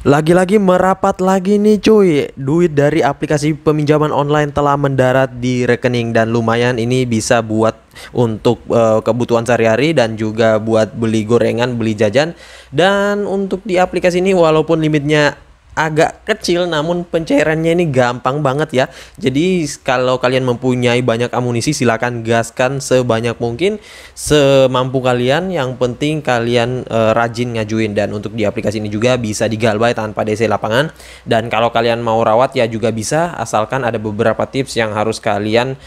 Lagi-lagi merapat lagi nih cuy. Duit dari aplikasi peminjaman online telah mendarat di rekening dan lumayan ini bisa buat untuk kebutuhan sehari-hari dan juga buat beli gorengan, beli jajan. Dan untuk di aplikasi ini walaupun limitnya agak kecil namun pencairannya ini gampang banget ya. Jadi kalau kalian mempunyai banyak amunisi silakan gaskan sebanyak mungkin semampu kalian. Yang penting kalian rajin ngajuin, dan untuk di aplikasi ini juga bisa digalbay tanpa DC lapangan. Dan kalau kalian mau rawat ya juga bisa, asalkan ada beberapa tips yang harus kalian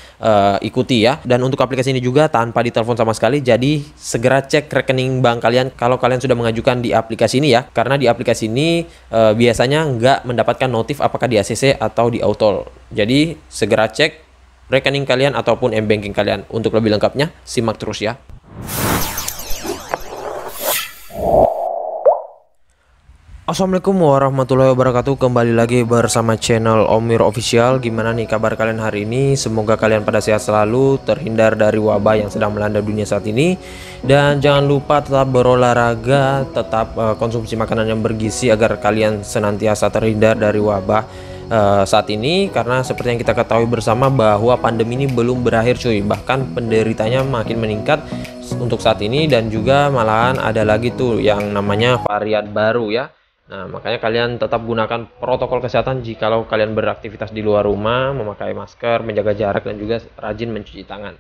ikuti ya. Dan untuk aplikasi ini juga tanpa ditelepon sama sekali, jadi segera cek rekening bank kalian kalau kalian sudah mengajukan di aplikasi ini ya, karena di aplikasi ini biasanya nggak mendapatkan notif apakah di ACC atau di Autol. Jadi segera cek rekening kalian ataupun m-banking kalian. Untuk lebih lengkapnya simak terus ya. Assalamualaikum warahmatullahi wabarakatuh. Kembali lagi bersama channel Omir Official. Gimana nih kabar kalian hari ini? Semoga kalian pada sehat selalu, terhindar dari wabah yang sedang melanda dunia saat ini. Dan jangan lupa tetap berolahraga, tetap konsumsi makanan yang bergizi agar kalian senantiasa terhindar dari wabah saat ini. Karena seperti yang kita ketahui bersama bahwa pandemi ini belum berakhir cuy. Bahkan penderitanya makin meningkat untuk saat ini, dan juga malahan ada lagi tuh yang namanya varian baru ya. Nah, makanya kalian tetap gunakan protokol kesehatan jikalau kalian beraktivitas di luar rumah, memakai masker, menjaga jarak, dan juga rajin mencuci tangan.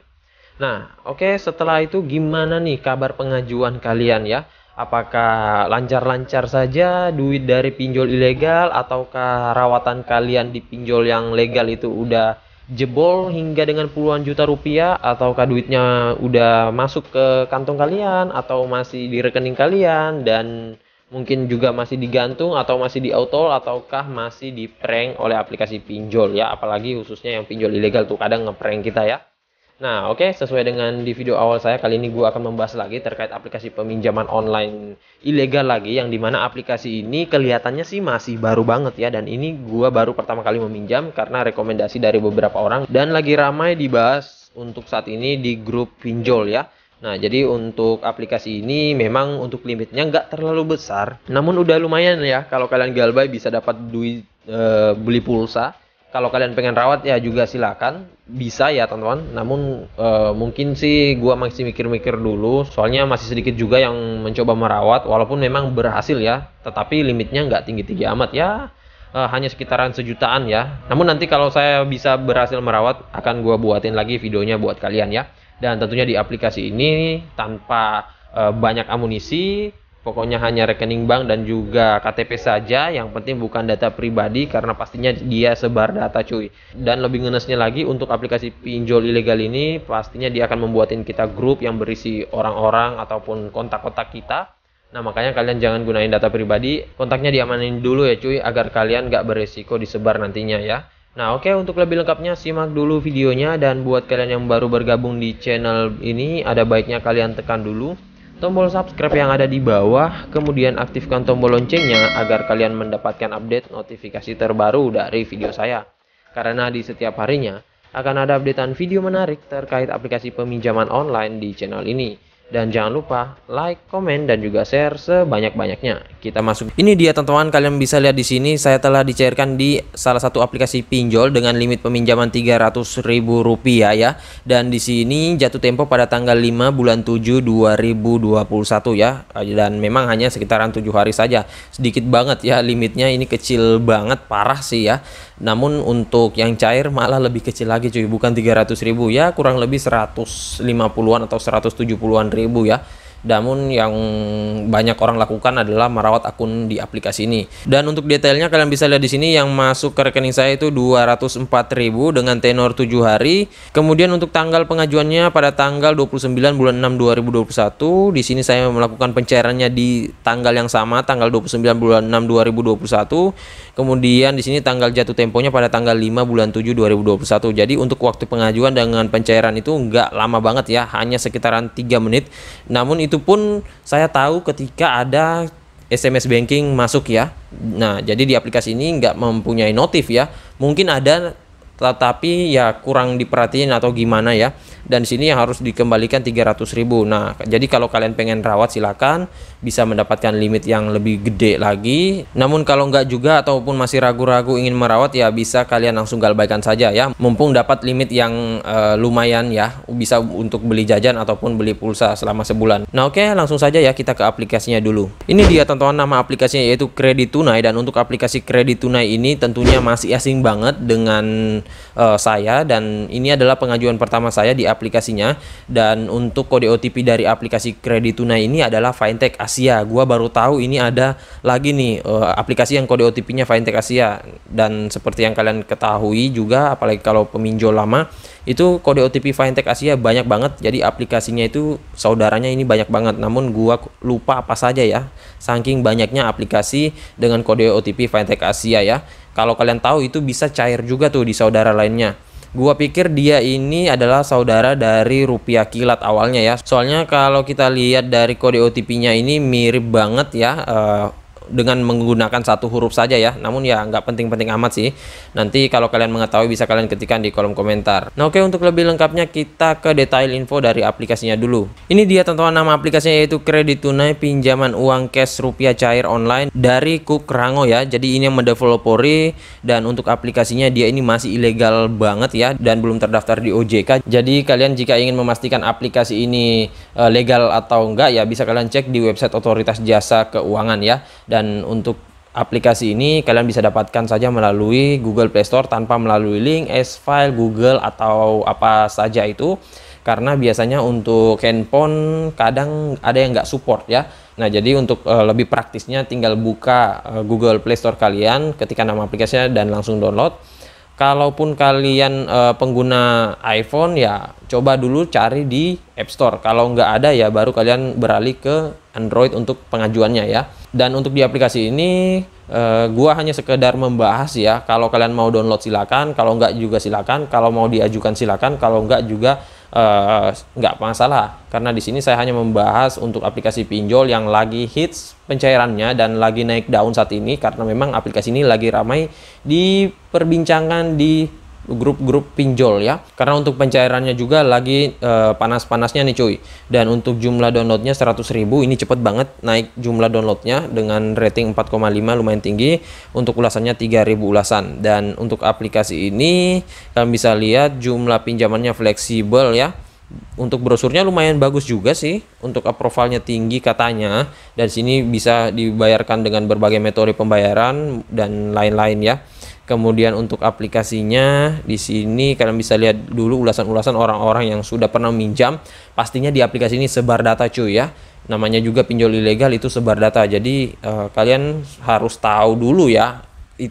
Nah, oke, setelah itu gimana nih kabar pengajuan kalian ya? Apakah lancar-lancar saja duit dari pinjol ilegal, ataukah rawatan kalian di pinjol yang legal itu udah jebol hingga dengan puluhan juta rupiah, ataukah duitnya udah masuk ke kantong kalian atau masih di rekening kalian, dan mungkin juga masih digantung atau masih di auto, ataukah masih di prank oleh aplikasi pinjol ya, apalagi khususnya yang pinjol ilegal tuh kadang ngeprank kita ya. Nah, oke, sesuai dengan di video awal saya, kali ini gue akan membahas lagi terkait aplikasi peminjaman online ilegal lagi, yang dimana aplikasi ini kelihatannya sih masih baru banget ya, dan ini gue baru pertama kali meminjam karena rekomendasi dari beberapa orang, dan lagi ramai dibahas untuk saat ini di grup pinjol ya. Nah, jadi untuk aplikasi ini memang untuk limitnya nggak terlalu besar, namun udah lumayan ya. Kalau kalian galbay bisa dapat duit beli pulsa. Kalau kalian pengen rawat ya juga silakan, bisa ya teman-teman. Namun mungkin sih gua masih mikir-mikir dulu, soalnya masih sedikit juga yang mencoba merawat, walaupun memang berhasil ya. Tetapi limitnya nggak tinggi-tinggi amat ya, hanya sekitaran sejutaan ya. Namun nanti kalau saya bisa berhasil merawat, akan gua buatin lagi videonya buat kalian ya. Dan tentunya di aplikasi ini tanpa banyak amunisi, pokoknya hanya rekening bank dan juga KTP saja. Yang penting bukan data pribadi, karena pastinya dia sebar data cuy. Dan lebih ngenesnya lagi, untuk aplikasi pinjol ilegal ini pastinya dia akan membuatin kita grup yang berisi orang-orang ataupun kontak-kontak kita. Nah, makanya kalian jangan gunain data pribadi, kontaknya diamanin dulu ya cuy, agar kalian gak beresiko disebar nantinya ya. Nah, oke, untuk lebih lengkapnya simak dulu videonya. Dan buat kalian yang baru bergabung di channel ini, ada baiknya kalian tekan dulu tombol subscribe yang ada di bawah, kemudian aktifkan tombol loncengnya agar kalian mendapatkan update notifikasi terbaru dari video saya. Karena di setiap harinya akan ada updatean video menarik terkait aplikasi peminjaman online di channel ini. Dan jangan lupa like, komen, dan juga share sebanyak-banyaknya. Kita masuk. Ini dia teman-teman, kalian bisa lihat di sini saya telah dicairkan di salah satu aplikasi pinjol dengan limit peminjaman Rp300.000 ya. Dan di sini jatuh tempo pada tanggal 5 bulan 7 2021 ya. Dan memang hanya sekitaran 7 hari saja. Sedikit banget ya limitnya, ini kecil banget, parah sih ya. Namun untuk yang cair malah lebih kecil lagi cuy, bukan 300.000 ya, kurang lebih 150-an atau 170-an ribu ya. Namun yang banyak orang lakukan adalah merawat akun di aplikasi ini. Dan untuk detailnya kalian bisa lihat di sini, yang masuk ke rekening saya itu 204.000 dengan tenor 7 hari. Kemudian untuk tanggal pengajuannya pada tanggal 29 bulan 6 2021. Di sini saya melakukan pencairannya di tanggal yang sama, tanggal 29 bulan 6 2021. Kemudian di sini tanggal jatuh temponya pada tanggal 5 bulan 7 2021. Jadi untuk waktu pengajuan dengan pencairan itu nggak lama banget ya, hanya sekitaran 3 menit. Namun itu pun saya tahu ketika ada SMS banking masuk ya. Nah, jadi di aplikasi ini nggak mempunyai notif ya. Mungkin ada tetapi ya kurang diperhatiin atau gimana ya. Dan di sini yang harus dikembalikan 300.000. Nah, jadi kalau kalian pengen rawat silakan, bisa mendapatkan limit yang lebih gede lagi. Namun kalau nggak juga ataupun masih ragu-ragu ingin merawat, ya bisa kalian langsung galbaikan saja ya. Mumpung dapat limit yang lumayan ya, bisa untuk beli jajan ataupun beli pulsa selama sebulan. Nah, oke, langsung saja ya kita ke aplikasinya dulu. Ini dia teman-teman, nama aplikasinya yaitu Kredit Tunai. Dan untuk aplikasi Kredit Tunai ini tentunya masih asing banget dengan saya, dan ini adalah pengajuan pertama saya di aplikasinya. Dan untuk kode OTP dari aplikasi Kredit Tunai ini adalah Fintech Asia. Gua baru tahu ini ada lagi nih aplikasi yang kode OTP-nya Fintech Asia. Dan seperti yang kalian ketahui juga, apalagi kalau peminjol lama, itu kode OTP Fintech Asia banyak banget. Jadi aplikasinya itu saudaranya ini banyak banget. Namun gua lupa apa saja ya, saking banyaknya aplikasi dengan kode OTP Fintech Asia ya. Kalau kalian tahu itu bisa cair juga tuh di saudara lainnya. Gua pikir dia ini adalah saudara dari Rupiah Kilat awalnya ya. Soalnya kalau kita lihat dari kode OTP-nya ini mirip banget ya, dengan menggunakan satu huruf saja ya. Namun ya nggak penting-penting amat sih. Nanti kalau kalian mengetahui bisa kalian ketikkan di kolom komentar. Nah, oke, untuk lebih lengkapnya kita ke detail info dari aplikasinya dulu. Ini dia teman-teman, nama aplikasinya yaitu Kredit Tunai Pinjaman Uang Cash Rupiah Cair Online dari Cook Rango ya. Jadi ini yang mendeveloperi, dan untuk aplikasinya dia ini masih ilegal banget ya, dan belum terdaftar di OJK. Jadi kalian jika ingin memastikan aplikasi ini legal atau enggak ya, bisa kalian cek di website Otoritas Jasa Keuangan ya. Dan untuk aplikasi ini kalian bisa dapatkan saja melalui Google Play Store tanpa melalui link, S-File, Google atau apa saja itu. Karena biasanya untuk handphone kadang ada yang nggak support ya. Nah, jadi untuk lebih praktisnya tinggal buka Google Play Store kalian, ketika nama aplikasinya dan langsung download. Kalaupun kalian pengguna iPhone ya coba dulu cari di App Store. Kalau nggak ada ya baru kalian beralih ke Android untuk pengajuannya ya. Dan untuk di aplikasi ini gua hanya sekedar membahas ya. Kalau kalian mau download silakan, kalau nggak juga silakan. Kalau mau diajukan silakan, kalau nggak juga nggak masalah. Karena di sini saya hanya membahas untuk aplikasi pinjol yang lagi hits pencairannya dan lagi naik daun saat ini, karena memang aplikasi ini lagi ramai diperbincangkan di grup-grup pinjol ya. Karena untuk pencairannya juga lagi panas-panasnya nih cuy. Dan untuk jumlah downloadnya 100.000, ini cepet banget naik jumlah downloadnya dengan rating 4,5, lumayan tinggi. Untuk ulasannya 3.000 ulasan. Dan untuk aplikasi ini kalian bisa lihat jumlah pinjamannya fleksibel ya. Untuk brosurnya lumayan bagus juga sih, untuk approvalnya tinggi katanya. Dan sini bisa dibayarkan dengan berbagai metode pembayaran dan lain-lain ya. Kemudian untuk aplikasinya di sini kalian bisa lihat dulu ulasan-ulasan orang-orang yang sudah pernah minjam. Pastinya di aplikasi ini sebar data cuy ya. Namanya juga pinjol ilegal, itu sebar data. Jadi kalian harus tahu dulu ya,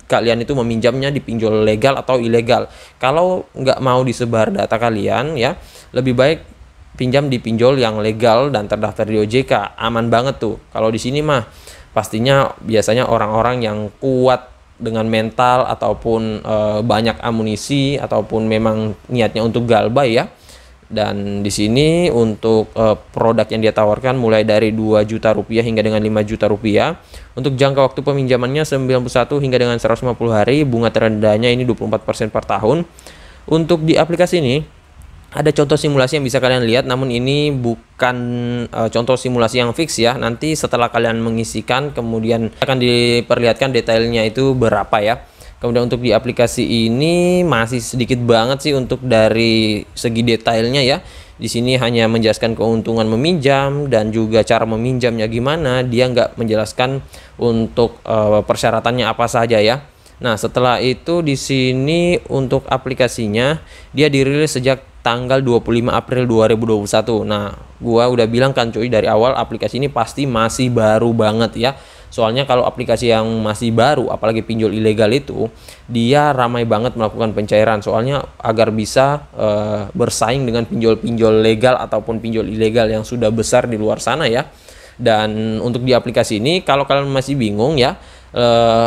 kalian itu meminjamnya di pinjol legal atau ilegal. Kalau nggak mau disebar data kalian ya, lebih baik pinjam di pinjol yang legal dan terdaftar di OJK. Aman banget tuh. Kalau di sini mah pastinya biasanya orang-orang yang kuat dengan mental ataupun banyak amunisi ataupun memang niatnya untuk galbay ya. Dan di sini untuk produk yang dia tawarkan mulai dari 2 juta rupiah hingga dengan 5 juta rupiah. Untuk jangka waktu peminjamannya 91 hingga dengan 150 hari, bunga terendahnya ini 24% per tahun. Untuk di aplikasi ini ada contoh simulasi yang bisa kalian lihat, namun ini bukan contoh simulasi yang fix ya. Nanti setelah kalian mengisikan, kemudian akan diperlihatkan detailnya itu berapa ya. Kemudian untuk di aplikasi ini masih sedikit banget sih untuk dari segi detailnya ya. Di sini hanya menjelaskan keuntungan meminjam dan juga cara meminjamnya gimana. Dia nggak menjelaskan untuk persyaratannya apa saja ya. Nah, setelah itu di sini untuk aplikasinya dia dirilis sejak tanggal 25 April 2021. Nah, gua udah bilang kan cuy dari awal aplikasi ini pasti masih baru banget ya. Soalnya kalau aplikasi yang masih baru, apalagi pinjol ilegal itu, dia ramai banget melakukan pencairan. Soalnya agar bisa bersaing dengan pinjol-pinjol legal ataupun pinjol ilegal yang sudah besar di luar sana ya. Dan untuk di aplikasi ini kalau kalian masih bingung ya,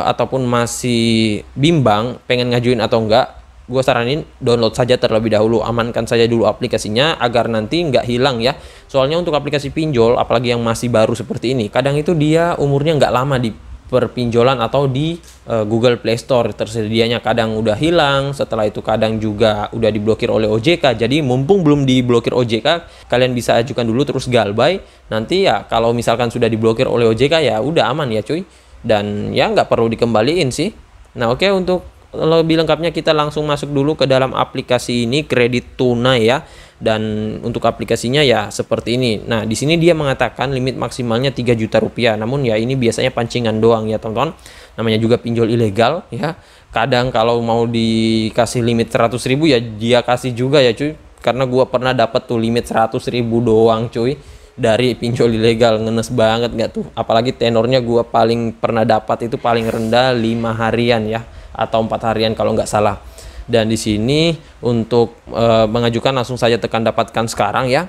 ataupun masih bimbang pengen ngajuin atau enggak, gue saranin download saja terlebih dahulu, amankan saja dulu aplikasinya agar nanti nggak hilang ya. Soalnya untuk aplikasi pinjol, apalagi yang masih baru seperti ini, kadang itu dia umurnya nggak lama di perpinjolan atau di Google Play Store tersedianya kadang udah hilang, setelah itu kadang juga udah diblokir oleh OJK. Jadi mumpung belum diblokir OJK, kalian bisa ajukan dulu terus galbay. Nanti ya kalau misalkan sudah diblokir oleh OJK ya udah aman ya cuy. Dan ya nggak perlu dikembaliin sih. Nah oke, untuk lebih lengkapnya kita langsung masuk dulu ke dalam aplikasi ini, Kredit Tunai ya. Dan untuk aplikasinya ya seperti ini. Nah di sini dia mengatakan limit maksimalnya 3 juta rupiah. Namun ya ini biasanya pancingan doang ya teman-teman. Namanya juga pinjol ilegal ya. Kadang kalau mau dikasih limit 100.000 ya dia kasih juga ya cuy. Karena gua pernah dapat tuh limit 100.000 doang cuy dari pinjol ilegal. Ngenes banget nggak tuh? Apalagi tenornya gua paling pernah dapat itu paling rendah 5 harian ya, atau 4 harian kalau nggak salah. Dan di sini untuk mengajukan langsung saja tekan dapatkan sekarang ya.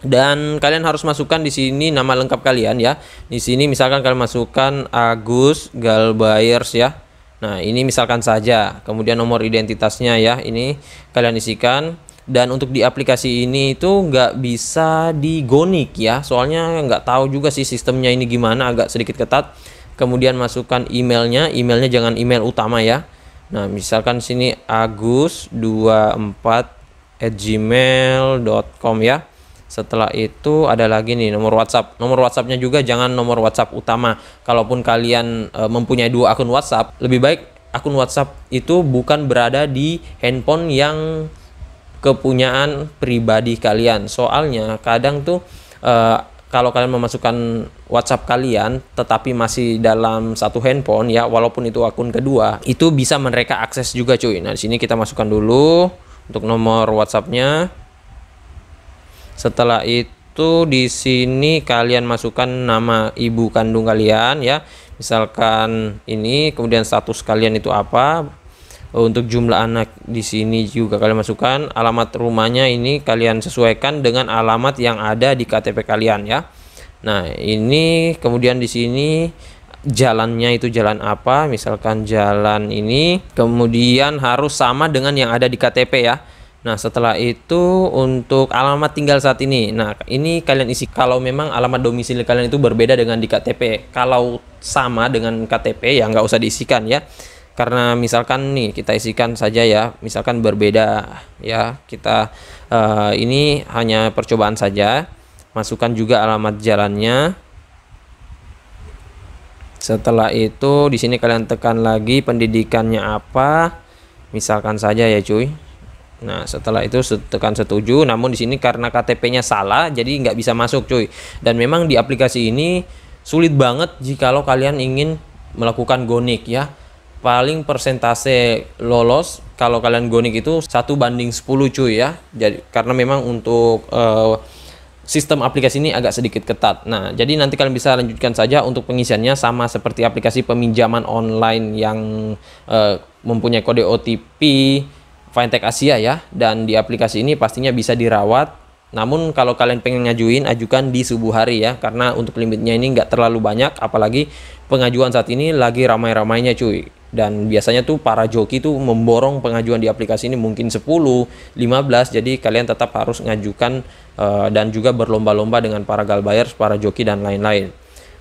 Dan kalian harus masukkan di sini nama lengkap kalian ya. Di sini misalkan kalian masukkan Agus Galbayers ya. Nah, ini misalkan saja. Kemudian nomor identitasnya ya, ini kalian isikan. Dan untuk di aplikasi ini itu nggak bisa digonik ya. Soalnya nggak tahu juga sih sistemnya ini gimana, agak sedikit ketat. Kemudian masukkan emailnya jangan email utama ya. Nah, misalkan sini agus24@gmail.com ya. Setelah itu ada lagi nih nomor WhatsApp. Nomor WhatsAppnya juga jangan nomor WhatsApp utama. Kalaupun kalian mempunyai 2 akun WhatsApp, lebih baik akun WhatsApp itu bukan berada di handphone yang kepunyaan pribadi kalian. Soalnya kadang tuh kalau kalian memasukkan WhatsApp kalian tetapi masih dalam satu handphone ya, walaupun itu akun kedua, itu bisa mereka akses juga cuy. Nah, di sini kita masukkan dulu untuk nomor WhatsAppnya. Setelah itu di sini kalian masukkan nama ibu kandung kalian ya. Misalkan ini, kemudian status kalian itu apa. Untuk jumlah anak di sini juga kalian masukkan. Alamat rumahnya ini kalian sesuaikan dengan alamat yang ada di KTP kalian ya. Nah, ini kemudian di sini jalannya itu jalan apa, misalkan jalan ini, kemudian harus sama dengan yang ada di KTP ya. Nah, setelah itu untuk alamat tinggal saat ini. Nah, ini kalian isi kalau memang alamat domisili kalian itu berbeda dengan di KTP. Kalau sama dengan KTP ya nggak usah diisikan ya. Karena misalkan nih kita isikan saja ya, misalkan berbeda ya, kita ini hanya percobaan saja. Masukkan juga alamat jalannya. Setelah itu di sini kalian tekan lagi pendidikannya apa, misalkan saja ya cuy. Nah, setelah itu tekan setuju. Namun di sini karena KTP-nya salah, jadi nggak bisa masuk cuy. Dan memang di aplikasi ini sulit banget jikalau kalian ingin melakukan gonik ya. Paling persentase lolos kalau kalian gonik itu 1:10 cuy ya. Jadi karena memang untuk sistem aplikasi ini agak sedikit ketat. Nah, jadi nanti kalian bisa lanjutkan saja untuk pengisiannya sama seperti aplikasi peminjaman online yang mempunyai kode OTP Fintech Asia ya. Dan di aplikasi ini pastinya bisa dirawat. Namun kalau kalian pengen ngajuin, ajukan di subuh hari ya, karena untuk limitnya ini nggak terlalu banyak, apalagi pengajuan saat ini lagi ramai-ramainya cuy. Dan biasanya tuh para joki tuh memborong pengajuan di aplikasi ini mungkin 10, 15, jadi kalian tetap harus ngajukan dan juga berlomba-lomba dengan para galbayers, para joki dan lain-lain.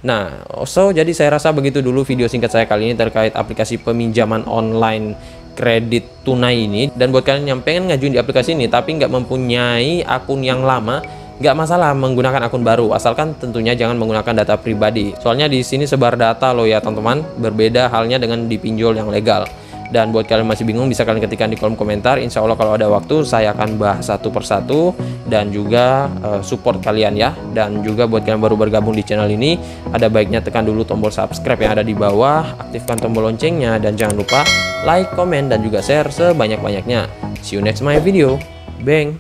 Nah, jadi saya rasa begitu dulu video singkat saya kali ini terkait aplikasi peminjaman online Kredit Tunai ini. Dan buat kalian yang pengen ngajuin di aplikasi ini tapi nggak mempunyai akun yang lama, nggak masalah menggunakan akun baru, asalkan tentunya jangan menggunakan data pribadi. Soalnya di sini sebar data loh ya teman-teman, berbeda halnya dengan di pinjol yang legal. Dan buat kalian masih bingung, bisa kalian ketikkan di kolom komentar. Insya Allah kalau ada waktu saya akan bahas satu persatu dan juga support kalian ya. Dan juga buat kalian baru bergabung di channel ini, ada baiknya tekan dulu tombol subscribe yang ada di bawah, aktifkan tombol loncengnya, dan jangan lupa like, komen, dan juga share sebanyak-banyaknya. See you next my video. Bang.